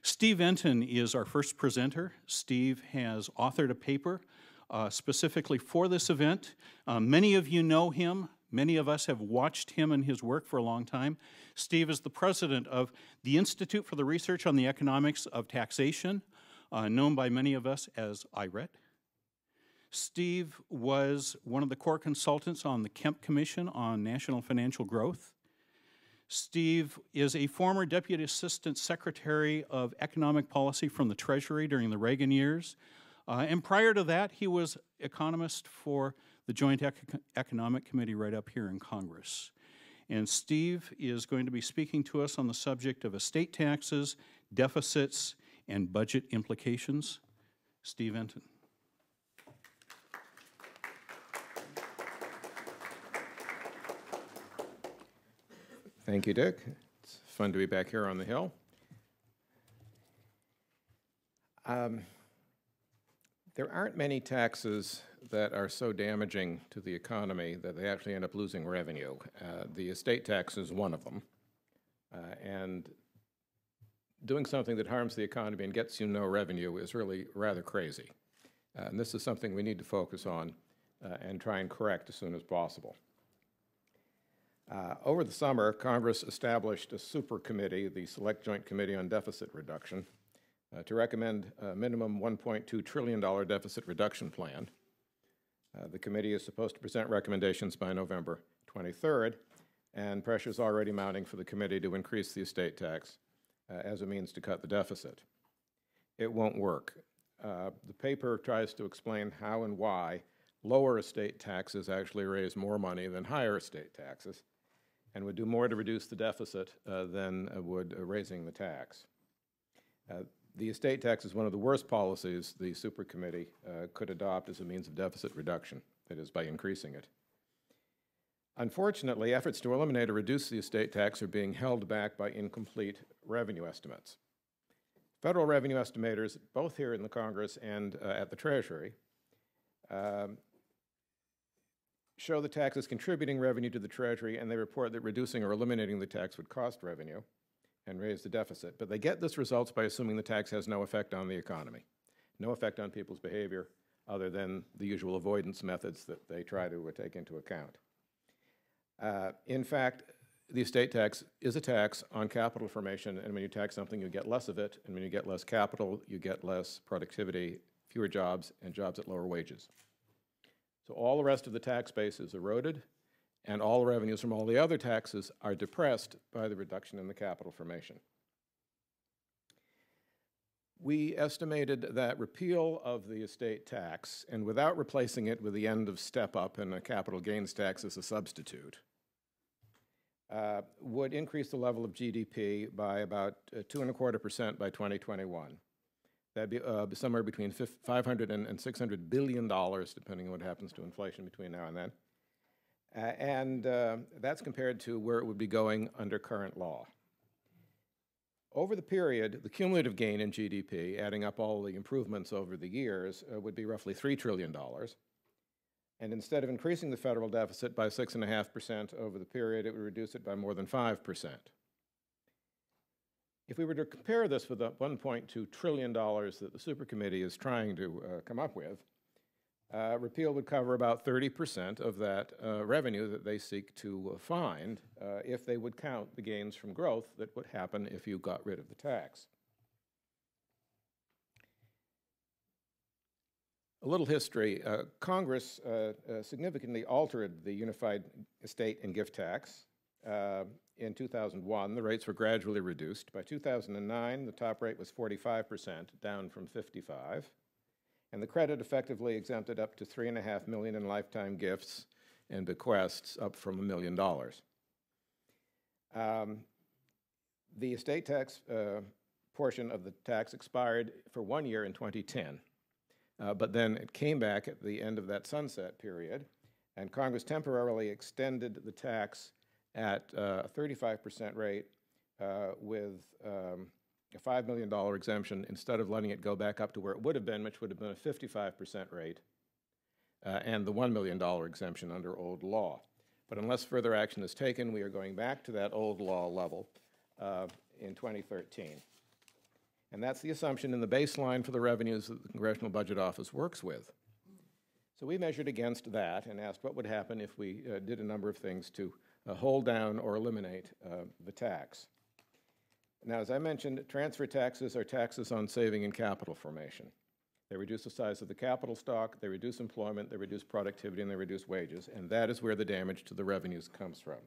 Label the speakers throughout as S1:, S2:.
S1: Steve Entin is our first presenter. Steve has authored a paper specifically for this event. Many of you know him. Many of us have watched him and his work for a long time. Steve is the president of the Institute for the Research on the Economics of Taxation, known by many of us as IRET. Steve was one of the core consultants on the Kemp Commission on National Financial Growth. Steve is a former Deputy Assistant Secretary of Economic Policy from the Treasury during the Reagan years. And prior to that, he was economist for the Joint Economic Committee right up here in Congress. And Steve is going to be speaking to us on the subject of estate taxes, deficits, and budget implications. Steve Entin.
S2: Thank you, Dick. It's fun to be back here on the Hill. There aren't many taxes that are so damaging to the economy that they actually end up losing revenue. The estate tax is one of them. And doing something that harms the economy and gets you no revenue is really rather crazy. And this is something we need to focus on and try and correct as soon as possible. Over the summer, Congress established a super committee, the Select Joint Committee on Deficit Reduction, to recommend a minimum $1.2 trillion deficit reduction plan. The committee is supposed to present recommendations by November 23rd, and pressure is already mounting for the committee to increase the estate tax as a means to cut the deficit. It won't work. The paper tries to explain how and why lower estate taxes actually raise more money than higher estate taxes, and would do more to reduce the deficit than would raising the tax. The estate tax is one of the worst policies the super committee could adopt as a means of deficit reduction, that is, by increasing it. Unfortunately, efforts to eliminate or reduce the estate tax are being held back by incomplete revenue estimates. Federal revenue estimators, both here in the Congress and at the Treasury, show the tax as contributing revenue to the Treasury, and they report that reducing or eliminating the tax would cost revenue and raise the deficit. But they get this results by assuming the tax has no effect on the economy, no effect on people's behavior other than the usual avoidance methods that they try to take into account. In fact, the estate tax is a tax on capital formation, and when you tax something, you get less of it, and when you get less capital, you get less productivity, fewer jobs, and jobs at lower wages. So all the rest of the tax base is eroded, and all the revenues from all the other taxes are depressed by the reduction in the capital formation. We estimated that repeal of the estate tax, and without replacing it with the end of step-up and a capital gains tax as a substitute, would increase the level of GDP by about 2.25% by 2021. That'd be somewhere between $500 and $600 billion, depending on what happens to inflation between now and then. That's compared to where it would be going under current law. Over the period, the cumulative gain in GDP, adding up all the improvements over the years, would be roughly $3 trillion. And instead of increasing the federal deficit by 6.5% over the period, it would reduce it by more than 5%. If we were to compare this with the $1.2 trillion that the supercommittee is trying to come up with, repeal would cover about 30% of that revenue that they seek to find if they would count the gains from growth that would happen if you got rid of the tax. A little history. Congress significantly altered the unified estate and gift tax. In 2001, the rates were gradually reduced. By 2009, the top rate was 45%, down from 55%. And the credit effectively exempted up to $3.5 million in lifetime gifts and bequests, up from $1 million. The estate tax portion of the tax expired for 1 year in 2010. But then it came back at the end of that sunset period, and Congress temporarily extended the tax at a 35% rate with a $5 million exemption instead of letting it go back up to where it would have been, which would have been a 55% rate, and the $1 million exemption under old law. But unless further action is taken, we are going back to that old law level in 2013. And that's the assumption in the baseline for the revenues that the Congressional Budget Office works with. So we measured against that and asked what would happen if we did a number of things to hold down or eliminate the tax. Now, as I mentioned, transfer taxes are taxes on saving and capital formation. They reduce the size of the capital stock, they reduce employment, they reduce productivity, and they reduce wages, and that is where the damage to the revenues comes from.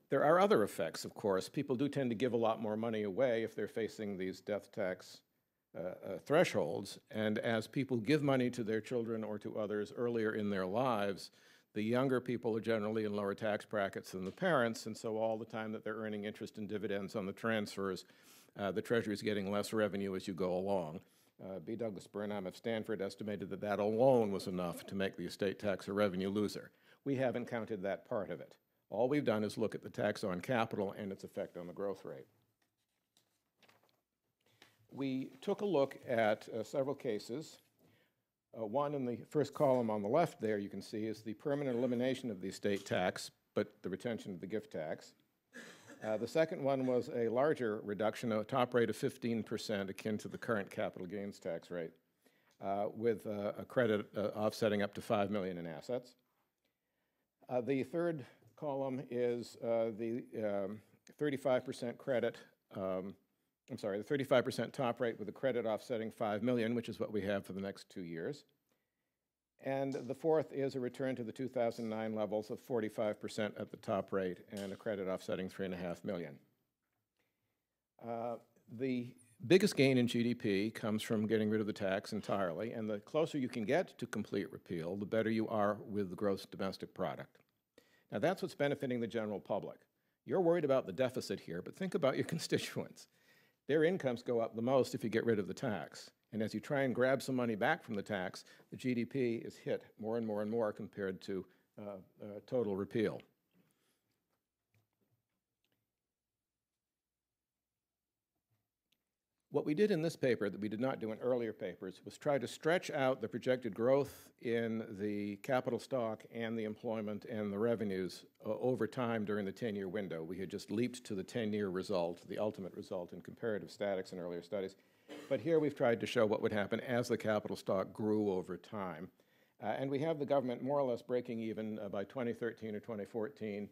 S2: There are other effects, of course. People do tend to give a lot more money away if they're facing these death tax thresholds, and as people give money to their children or to others earlier in their lives, the younger people are generally in lower tax brackets than the parents, and so all the time that they're earning interest and dividends on the transfers, the Treasury is getting less revenue as you go along. B. Douglas Burnham of Stanford estimated that that alone was enough to make the estate tax a revenue loser. We haven't counted that part of it. All we've done is look at the tax on capital and its effect on the growth rate. We took a look at several cases. One in the first column on the left there you can see is the permanent elimination of the estate tax, but the retention of the gift tax. The second one was a larger reduction, a top rate of 15%, akin to the current capital gains tax rate, with a credit offsetting up to $5 million in assets. The third column is the 35% credit, the 35% top rate with a credit offsetting $5 million, which is what we have for the next 2 years. And the fourth is a return to the 2009 levels of 45% at the top rate and a credit offsetting $3.5 million. The biggest gain in GDP comes from getting rid of the tax entirely, and the closer you can get to complete repeal, the better you are with the gross domestic product. Now that's what's benefiting the general public. You're worried about the deficit here, but think about your constituents. Their incomes go up the most if you get rid of the tax. And as you try and grab some money back from the tax, the GDP is hit more and more and more compared to total repeal. What we did in this paper that we did not do in earlier papers was try to stretch out the projected growth in the capital stock and the employment and the revenues over time during the 10-year window. We had just leaped to the 10-year result, the ultimate result in comparative statics in earlier studies. But here we've tried to show what would happen as the capital stock grew over time. And we have the government more or less breaking even by 2013 or 2014,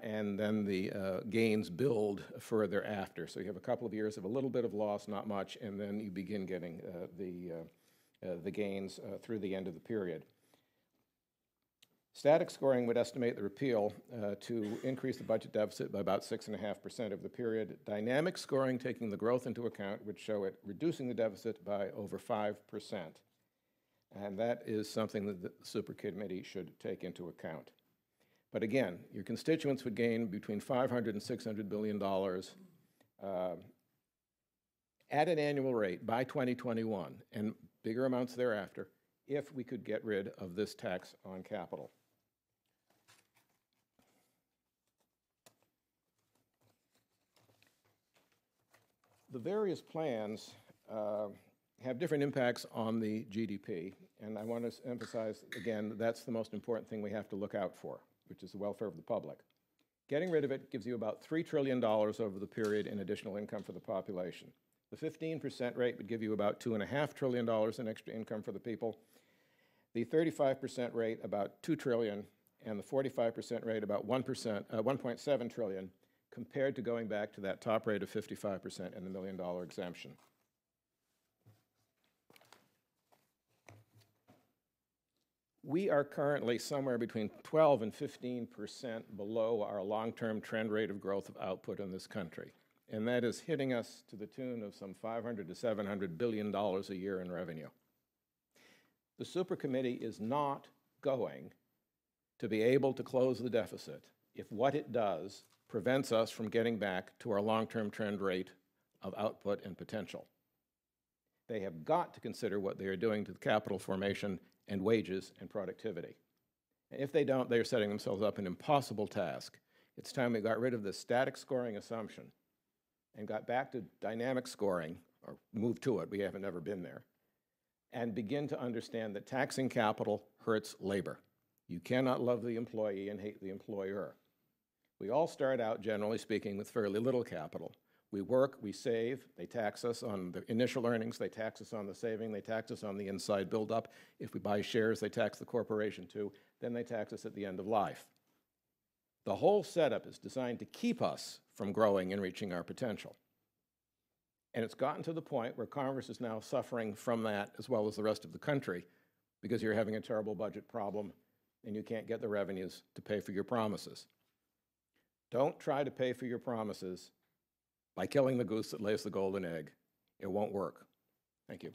S2: and then the gains build further after. So you have a couple of years of a little bit of loss, not much, and then you begin getting the gains through the end of the period. Static scoring would estimate the repeal to increase the budget deficit by about 6.5% of the period. Dynamic scoring, taking the growth into account, would show it reducing the deficit by over 5%. And that is something that the supercommittee should take into account. But again, your constituents would gain between $500 and $600 billion at an annual rate by 2021, and bigger amounts thereafter, if we could get rid of this tax on capital. The various plans have different impacts on the GDP, and I want to emphasize again that's the most important thing we have to look out for, which is the welfare of the public. Getting rid of it gives you about $3 trillion over the period in additional income for the population. The 15% rate would give you about $2.5 trillion in extra income for the people. The 35% rate, about $2 trillion, and the 45% rate, about 1.7 trillion, compared to going back to that top rate of 55% and the $1 million exemption. We are currently somewhere between 12 and 15% below our long-term trend rate of growth of output in this country. And that is hitting us to the tune of some $500 to $700 billion a year in revenue. The supercommittee is not going to be able to close the deficit if what it does prevents us from getting back to our long-term trend rate of output and potential. They have got to consider what they are doing to the capital formation and wages and productivity. And if they don't, they are setting themselves up an impossible task. It's time we got rid of the static scoring assumption and got back to dynamic scoring, or moved to it, we haven't ever been there, and begin to understand that taxing capital hurts labor. You cannot love the employee and hate the employer. We all start out, generally speaking, with fairly little capital. We work, we save, they tax us on the initial earnings, they tax us on the saving, they tax us on the inside buildup. If we buy shares, they tax the corporation too. Then they tax us at the end of life. The whole setup is designed to keep us from growing and reaching our potential. And it's gotten to the point where Congress is now suffering from that as well as the rest of the country because you're having a terrible budget problem and you can't get the revenues to pay for your promises. Don't try to pay for your promises by killing the goose that lays the golden egg. It won't work. Thank you.